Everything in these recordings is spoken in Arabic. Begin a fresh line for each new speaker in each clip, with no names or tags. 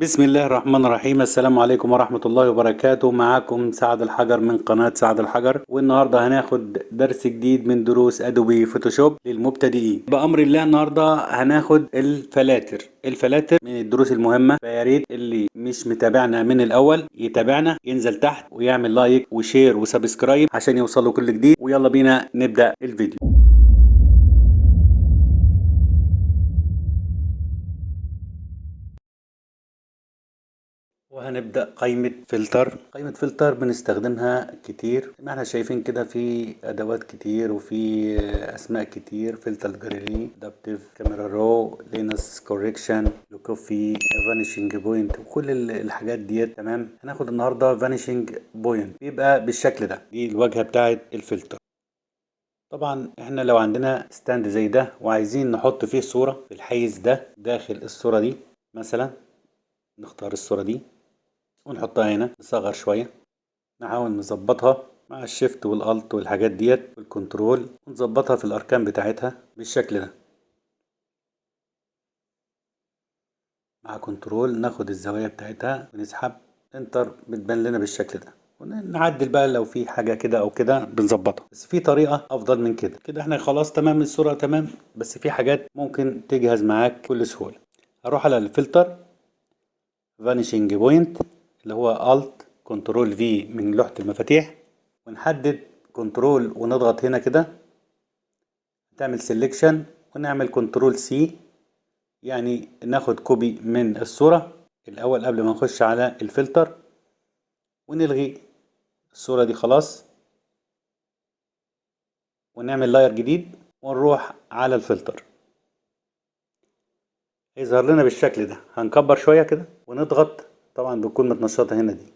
بسم الله الرحمن الرحيم. السلام عليكم ورحمة الله وبركاته. معاكم سعد الحجر من قناة سعد الحجر، والنهاردة هناخد درس جديد من دروس ادوبي فوتوشوب للمبتدئين بأمر الله. النهاردة هناخد الفلاتر من الدروس المهمة، فياريت اللي مش متابعنا من الأول يتابعنا، ينزل تحت ويعمل لايك وشير وسبسكرايب عشان يوصله كل جديد. ويلا بينا نبدأ الفيديو. وهنبدأ قائمة فلتر بنستخدمها كتير، زي ما احنا شايفين كده في أدوات كتير وفي أسماء كتير: فلتر جاليري، ادابتيف، كاميرا رو، لينس كوريكشن، لوكوفي، فانيشنج بوينت، وكل الحاجات ديت. تمام، هناخد النهارده فانيشنج بوينت، بيبقى بالشكل ده، دي الواجهة بتاعة الفلتر. طبعا احنا لو عندنا ستاند زي ده وعايزين نحط فيه صورة في الحيز ده داخل الصورة دي، مثلا نختار الصورة دي ونحطها هنا، نصغر شوية، نحاول نظبطها مع الشيفت والالت والحاجات ديت والكنترول، ونظبطها في الاركان بتاعتها بالشكل ده. مع كنترول ناخد الزوايا بتاعتها ونسحب انتر، بتبان لنا بالشكل ده. ونعدل بقى لو في حاجة كده او كده بنظبطها، بس في طريقة افضل من كده. كده احنا خلاص تمام، الصورة تمام، بس في حاجات ممكن تجهز معاك بكل سهولة. هروح على الفلتر فانيشنج بوينت، اللي هو الت كنترول في من لوحة المفاتيح، ونحدد كنترول ونضغط هنا كده، تعمل سيلكشن، ونعمل كنترول سي، يعني ناخد كوبي من الصورة الأول قبل ما نخش على الفلتر، ونلغي الصورة دي خلاص، ونعمل لاير جديد ونروح على الفلتر. هيظهر لنا بالشكل ده. هنكبر شوية كده ونضغط، طبعا بتكون متنشطة هنا دي،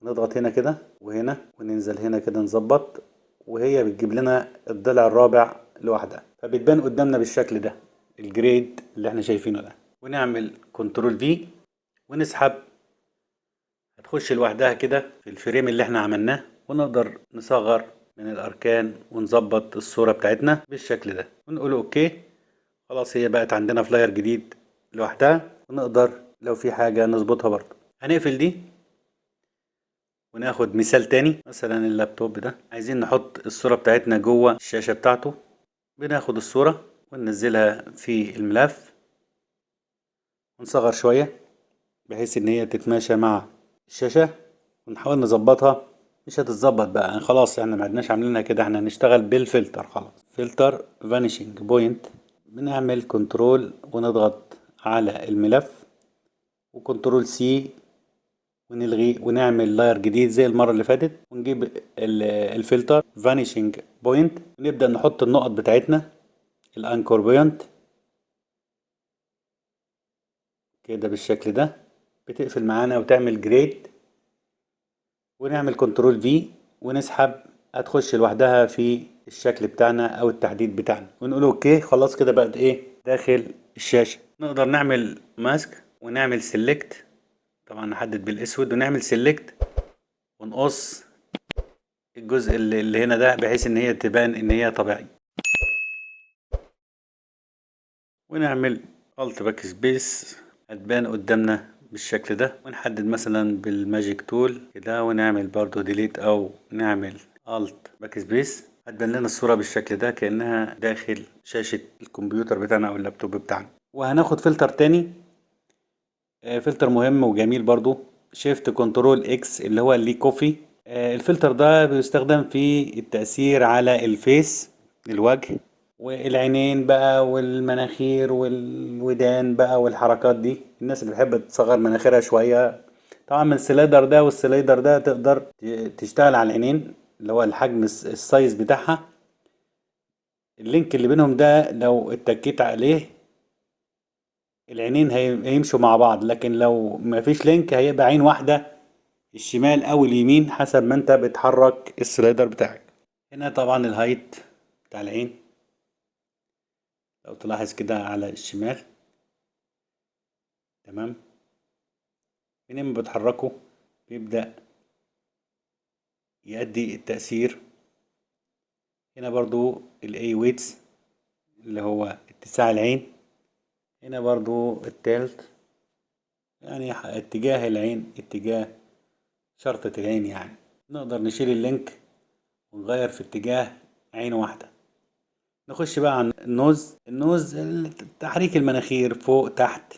نضغط هنا كده وهنا وننزل هنا كده نظبط، وهي بتجيب لنا الضلع الرابع لوحدها، فبتبان قدامنا بالشكل ده الجريد اللي احنا شايفينه ده. ونعمل كنترول في ونسحب، هتخش لوحدها كده في الفريم اللي احنا عملناه، ونقدر نصغر من الاركان ونظبط الصورة بتاعتنا بالشكل ده، ونقول اوكي. خلاص هي بقت عندنا فلاير جديد لوحدها، ونقدر لو في حاجة نظبطها برضه. هنقفل دي وناخد مثال تاني، مثلا اللابتوب ده عايزين نحط الصورة بتاعتنا جوه الشاشة بتاعته. بناخد الصورة وننزلها في الملف ونصغر شوية بحيث ان هي تتماشى مع الشاشة، ونحاول نظبطها. مش هتتظبط بقى خلاص، احنا ما عدناش عاملينها كده، احنا هنشتغل بالفلتر خلاص. فلتر فانيشنج بوينت، بنعمل كنترول ونضغط على الملف وكنترول سي، ونلغي ونعمل لاير جديد زي المرة اللي فاتت، ونجيب الفلتر فانيشنج بوينت، ونبدأ نحط النقط بتاعتنا الانكور بوينت كده بالشكل ده. بتقفل معانا وتعمل جريد، ونعمل كنترول في ونسحب، هتخش لوحدها في الشكل بتاعنا او التحديد بتاعنا، ونقول اوكي. خلاص كده بقت ايه داخل الشاشة. نقدر نعمل ماسك ونعمل سيلكت، طبعا نحدد بالاسود ونعمل سيلكت، ونقص الجزء اللي هنا ده بحيث ان هي تبان ان هي طبيعي، ونعمل الت باك سبيس هتبان قدامنا بالشكل ده. ونحدد مثلا بالماجيك تول كده، ونعمل برضو ديليت او نعمل الت باك سبيس، هتبان لنا الصورة بالشكل ده كأنها داخل شاشة الكمبيوتر بتاعنا او اللابتوب بتاعنا. وهناخد فلتر تاني، فلتر مهم وجميل برضو، شيفت كنترول اكس، اللي هو اللي كوفي. الفلتر ده بيستخدم في التأثير على الفيس، الوجه والعينين بقى والمناخير والودان بقى والحركات دي. الناس اللي بتحب تصغر مناخيرها شوية، طبعا من السلايدر ده والسلايدر ده تقدر تشتغل على العينين، اللي هو الحجم السايز بتاعها. اللينك اللي بينهم ده لو اتكيت عليه العينين هيمشوا مع بعض، لكن لو مفيش لينك هيبقى عين واحدة، الشمال او اليمين حسب ما انت بتحرك السلايدر بتاعك. هنا طبعا الهايت بتاع العين لو تلاحظ كده على الشمال، تمام. من ما بتحركه بيبدأ يؤدي التأثير. هنا برضو الاي ويتس اللي هو اتساع العين، هنا برضو التالت يعني اتجاه العين، اتجاه شرطة العين يعني. نقدر نشيل اللينك ونغير في اتجاه عين واحدة. نخش بقى عن النوز تحريك المناخير فوق تحت،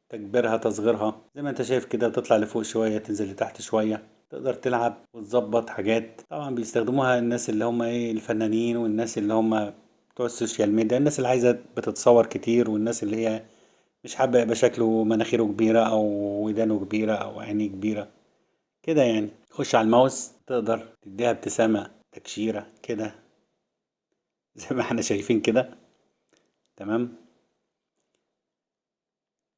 تكبيرها تصغيرها زي ما انت شايف كده، تطلع لفوق شوية تنزل لتحت شوية. تقدر تلعب وتظبط حاجات. طبعا بيستخدموها الناس اللي هم ايه الفنانين، والناس اللي هم بتوع السوشيال ميديا، الناس اللي عايزة بتتصور كتير، والناس اللي هي مش حابة يبقى شكله مناخيره كبيرة او ودانه كبيرة او عينيه كبيرة كده يعني. تخش على الماوس تقدر تديها ابتسامة تكشيرة كده زي ما احنا شايفين كده. تمام.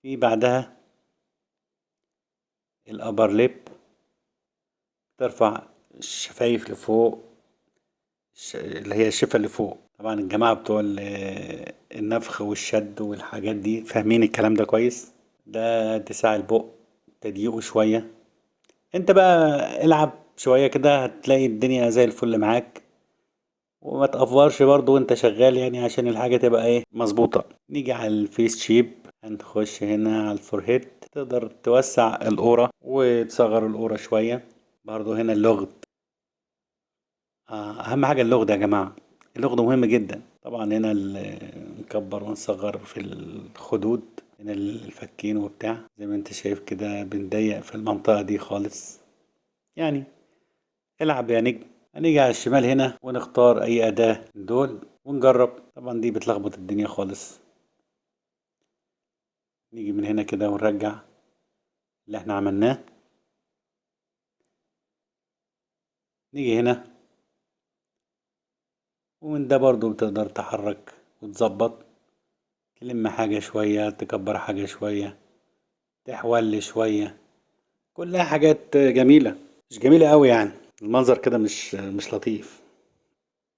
في بعدها الابر ليب، ترفع الشفايف لفوق، اللي هي الشفة اللي فوق. طبعا الجماعة بتوع النفخ والشد والحاجات دي فاهمين الكلام ده كويس. ده اتساع البق، تضييقه شوية. انت بقى العب شوية كده هتلاقي الدنيا زي الفل معاك. وما تقفرش برضو وانت شغال يعني، عشان الحاجة تبقى ايه مظبوطة. نيجي على الفيس شيب، هنخش هنا على الفورهيد. تقدر توسع القورة وتصغر القورة شوية. برضو هنا اللغد. اهم حاجة اللغد يا جماعة. اللغد مهم جدا. طبعا هنا نكبر ونصغر في الخدود، هنا الفكين وبتاع زي ما انت شايف كده. بنضيق في المنطقة دي خالص يعني. العب يا نجم. هنيجي على الشمال هنا ونختار اي اداة من دول ونجرب. طبعا دي بتلخبط الدنيا خالص. نيجي من هنا كده ونرجع اللي احنا عملناه. نيجي هنا، ومن ده برضو بتقدر تحرك وتظبط. تلم حاجة شوية، تكبر حاجة شوية، تحول شوية. كلها حاجات جميلة. مش جميلة قوي يعني، المنظر كده مش لطيف.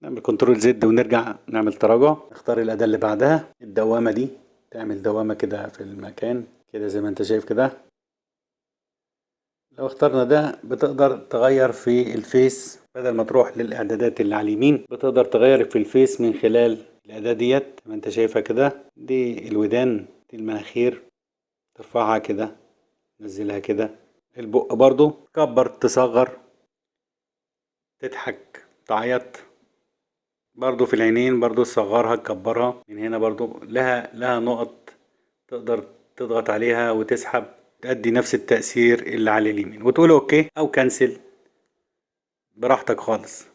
نعمل كنترول زد ونرجع نعمل تراجع. نختار الأداة اللي بعدها الدوامة دي. تعمل دوامة كده في المكان كده زي ما انت شايف كده. لو اخترنا ده بتقدر تغير في الفيس، بدل ما تروح للإعدادات اللي على اليمين بتقدر تغير في الفيس من خلال الأداة ديت زي ما انت شايفها كده. دي الودان، دي المناخير، ترفعها كده تنزلها كده. البق برضو تكبر تصغر، تضحك تعيط. برضو في العينين برضو تصغرها تكبرها. من هنا برضو لها نقط تقدر تضغط عليها وتسحب، تأدي نفس التأثير اللي على اليمين، وتقول اوكي او كنسل براحتك خالص.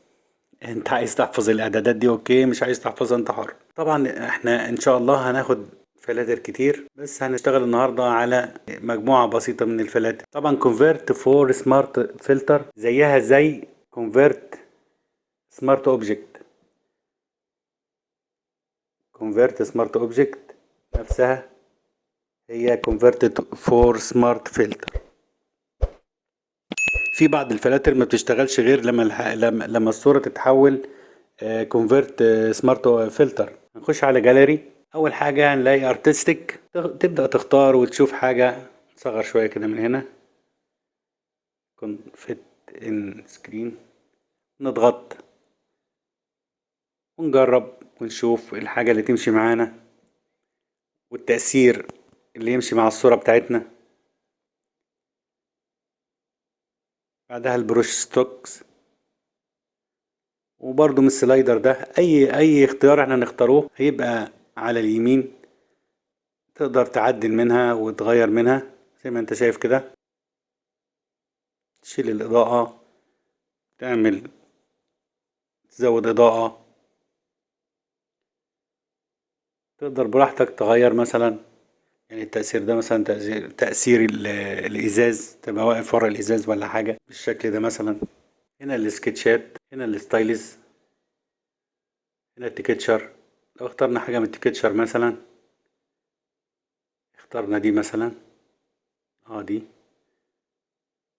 انت عايز تحفظ الاعدادات دي اوكي، مش عايز تحفظها انت حر. طبعا احنا ان شاء الله هناخد فلاتر كتير، بس هنشتغل النهارده على مجموعة بسيطة من الفلاتر. طبعا كونفيرت فور سمارت فلتر زيها زي كونفيرت سمارت اوبجكت. كونفيرت سمارت اوبجكت نفسها هي كونفيرتد فور سمارت فلتر. في بعض الفلاتر ما بتشتغلش غير لما الصورة تتحول كونفيرت سمارت فلتر. هنخش على جاليري. اول حاجة هنلاقي ارتستيك، تبدأ تختار وتشوف حاجة. صغر شوية كده من هنا، فيت ان سكرين. نضغط ونجرب ونشوف الحاجة اللي تمشي معانا والتأثير اللي يمشي مع الصورة بتاعتنا. بعدها البروش ستوكس، وبرضو من السلايدر ده اي اختيار احنا نختاروه هيبقى على اليمين. تقدر تعدل منها وتغير منها زي ما انت شايف كده. تشيل الإضاءة، تعمل تزود إضاءة. تقدر براحتك تغير مثلا يعني التأثير ده، مثلا تأثير الإزاز، تبقى واقف ورا الإزاز ولا حاجة بالشكل ده مثلا. هنا السكتشات، هنا الستايلز، هنا التيكتشر. لو اخترنا حاجة من التيكتشر مثلا، اخترنا دي مثلا، دي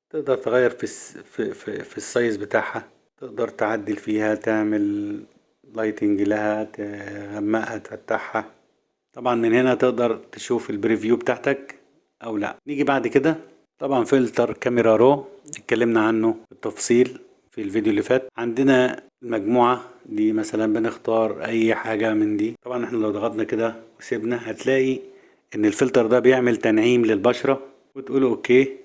تقدر تغير في السايز بتاعها. تقدر تعدل فيها، تعمل لايتنج لها، تغمقها، تفتحها. طبعا من هنا تقدر تشوف البريفيو بتاعتك او لا. نيجي بعد كده طبعا فلتر كاميرا رو، اتكلمنا عنه بالتفصيل في الفيديو اللي فات. عندنا المجموعة دي مثلا بنختار اي حاجة من دي. طبعا احنا لو ضغطنا كده وسيبنا هتلاقي ان الفلتر ده بيعمل تنعيم للبشرة وتقول اوكي.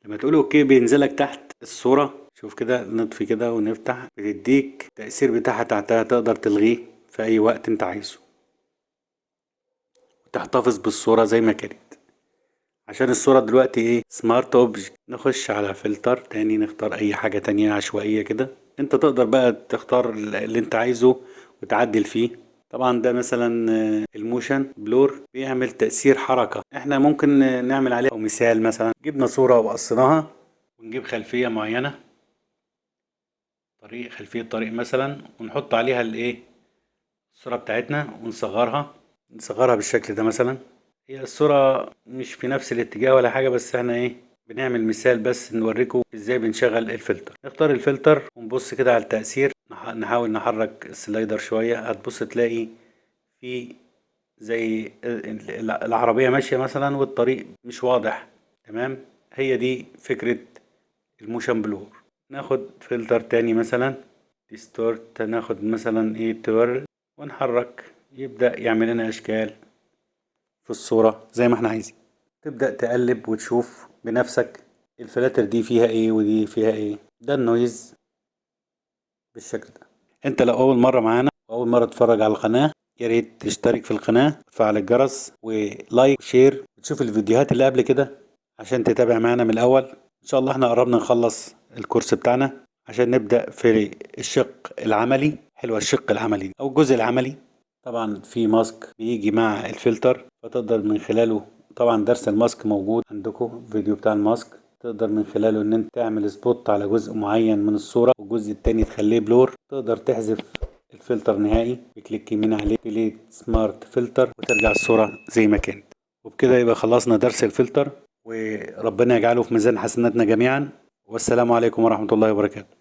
لما تقول اوكي بينزلك تحت الصورة. شوف كده، نطفي كده ونفتح، بتديك التأثير بتاعها تحتها، تقدر تلغيه في اي وقت انت عايزه وتحتفظ بالصورة زي ما كانت. عشان الصورة دلوقتي ايه سمارت اوبجكت. نخش على فلتر تاني، نختار اي حاجة تانية عشوائية كده. انت تقدر بقى تختار اللي انت عايزه وتعدل فيه. طبعا ده مثلا الموشن بلور بيعمل تأثير حركة. احنا ممكن نعمل عليه مثال. مثلا جبنا صورة وقصيناها، ونجيب خلفية معينة، خلفية طريق مثلا، ونحط عليها الايه الصورة بتاعتنا ونصغرها بالشكل ده مثلا. هي الصورة مش في نفس الاتجاه ولا حاجة، بس احنا ايه بنعمل مثال بس نوريكم ازاي بنشغل الفلتر. نختار الفلتر ونبص كده على التأثير، نحاول نحرك السلايدر شوية، هتبص تلاقي في زي العربية ماشية مثلا والطريق مش واضح. تمام، هي دي فكرة الموشن بلور. ناخد فلتر تاني مثلا ديستورت، ناخد مثلا ايه تورل، ونحرك يبدأ يعمل لنا اشكال في الصورة زي ما احنا عايزين. تبدأ تقلب وتشوف بنفسك الفلاتر دي فيها ايه ودي فيها ايه. ده النويز بالشكل ده. انت لو اول مرة معانا واول مرة تتفرج على القناة، يا ريت تشترك في القناة، تفعل الجرس ولايك وشير، وتشوف الفيديوهات اللي قبل كده عشان تتابع معانا من الاول. ان شاء الله احنا قربنا نخلص الكورس بتاعنا عشان نبدأ في الشق العملي. حلوة الشق العملي او الجزء العملي. طبعا في ماسك بيجي مع الفلتر، فتقدر من خلاله، طبعا درس الماسك موجود عندكم، فيديو بتاع الماسك، تقدر من خلاله ان انت تعمل سبوت على جزء معين من الصورة والجزء التاني تخليه بلور. تقدر تحذف الفلتر نهائي بكليك يمين عليه ديليت سمارت فلتر، وترجع الصورة زي ما كانت. وبكده يبقى خلصنا درس الفلتر، وربنا يجعله في ميزان حسناتنا جميعا. والسلام عليكم ورحمة الله وبركاته.